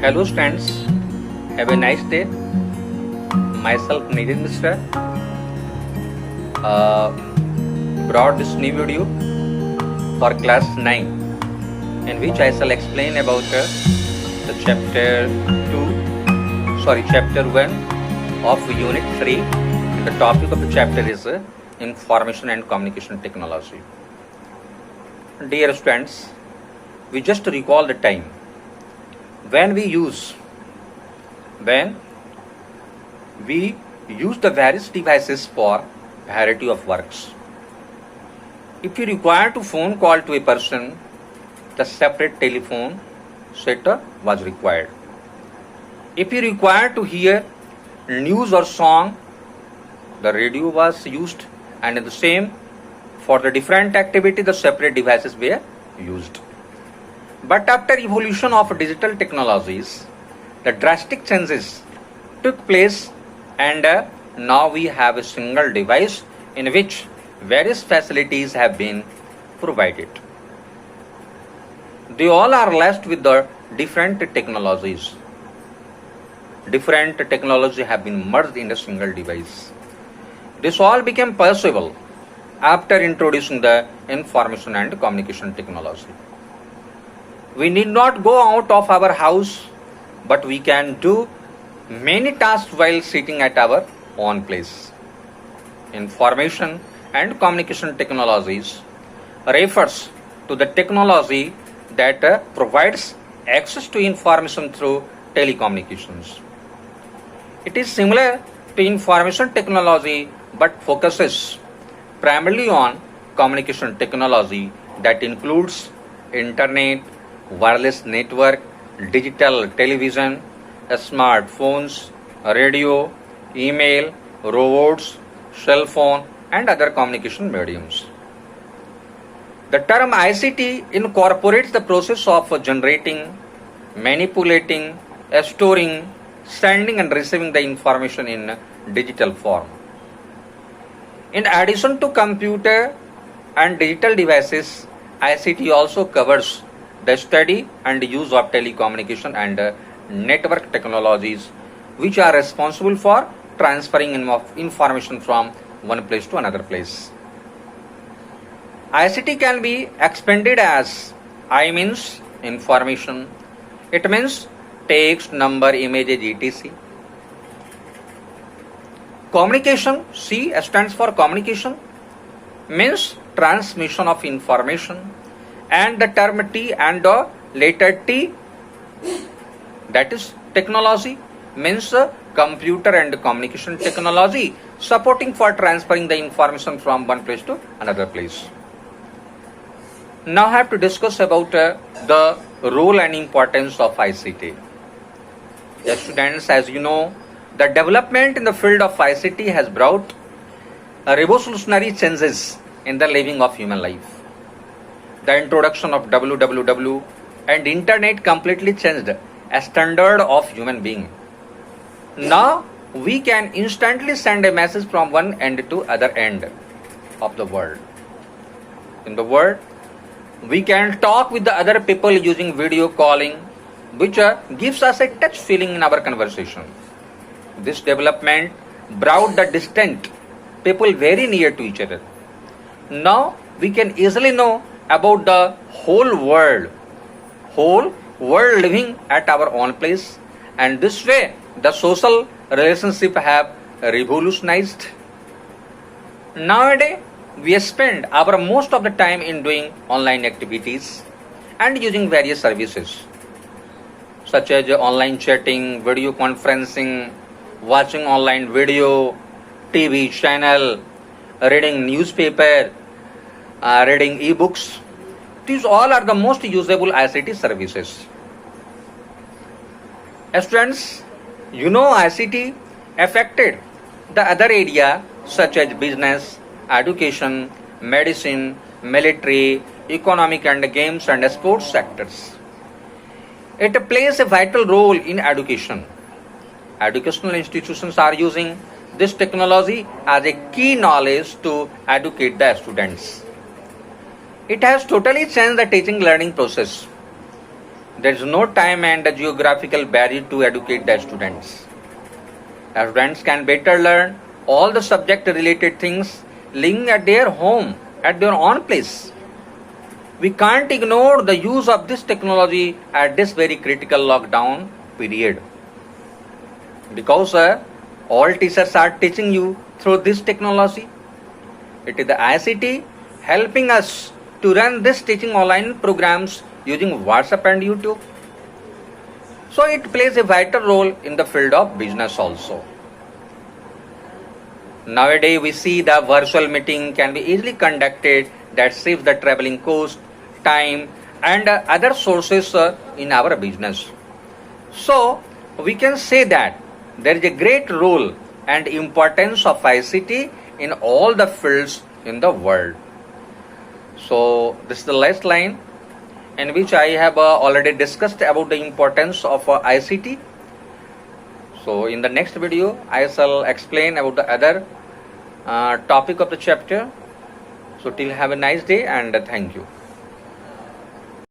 Hello students, have a nice day. Myself Nidin Mishra brought this new video for class 9 in which I shall explain about the chapter 1 of unit 3. The topic of the chapter is information and communication technology. Dear students, we just recall the time when we use the various devices for variety of works. If you require to phone call to a person, the separate telephone set was required. If you require to hear news or song, the radio was used, and in the same for the different activity the separate devices were used. But after evolution of digital technologies, the drastic changes took place, and now we have a single device in which various facilities have been provided. They all are laced with the different technologies. Different technology have been merged in a single device. This all became possible after introducing the information and communication technology. We need not go out of our house, but we can do many tasks while sitting at our own place. Information and communication technologies refers to the technology that provides access to information through telecommunications. It is similar to information technology but focuses primarily on communication technology that includes internet, wireless network, digital television, smartphones, radio, email, robots, cell phone, and other communication mediums. The term ICT incorporates the process of generating, manipulating, storing, sending, and receiving the information in digital form. In addition to computer and digital devices, ICT also covers the study and use of telecommunication and network technologies, which are responsible for transferring information from one place to another place. ICT can be expanded as I means information, it means text, number, images, etc. Communication, C stands for communication, means transmission of information, and the term T and the letter T, that is technology, means computer and communication technology supporting for transferring the information from one place to another place. Now I have to discuss about the role and importance of ICT. Yes, students, as you know, the development in the field of ICT has brought revolutionary changes in the living of human life. The introduction of www and internet completely changed a standard of human being. Now we can instantly send a message from one end to other end of the world. In the world, we can talk with the other people using video calling, which gives us a touch feeling in our conversation. This development brought the distant people very near to each other. Now we can easily know about the whole world living at our own place, and this way the social relationship have revolutionized. Nowadays we spend our most of the time in doing online activities and using various services such as online chatting, video conferencing, watching online video, TV channel, reading newspaper, reading e-books. These all are the most usable ICT services. Students, you know ICT affected the other area such as business, education, medicine, military, economic and games and sports sectors. It plays a vital role in education. Educational institutions are using this technology as a key knowledge to educate the students. It has totally changed the teaching learning process. There is no time and a geographical barrier to educate the students. Students can better learn all the subject related things living at their home, at their own place. We can't ignore the use of this technology at this very critical lockdown period, because all teachers are teaching you through this technology. It is the ICT helping us to run this teaching online programs using WhatsApp and YouTube. So it plays a vital role in the field of business also. Nowadays we see the virtual meeting can be easily conducted, that saves the traveling cost, time and other sources in our business. So we can say that there is a great role and importance of ICT in all the fields in the world. So this is the last line in which I have already discussed about the importance of ICT. So in the next video I shall explain about the other topic of the chapter. So till have a nice day and thank you.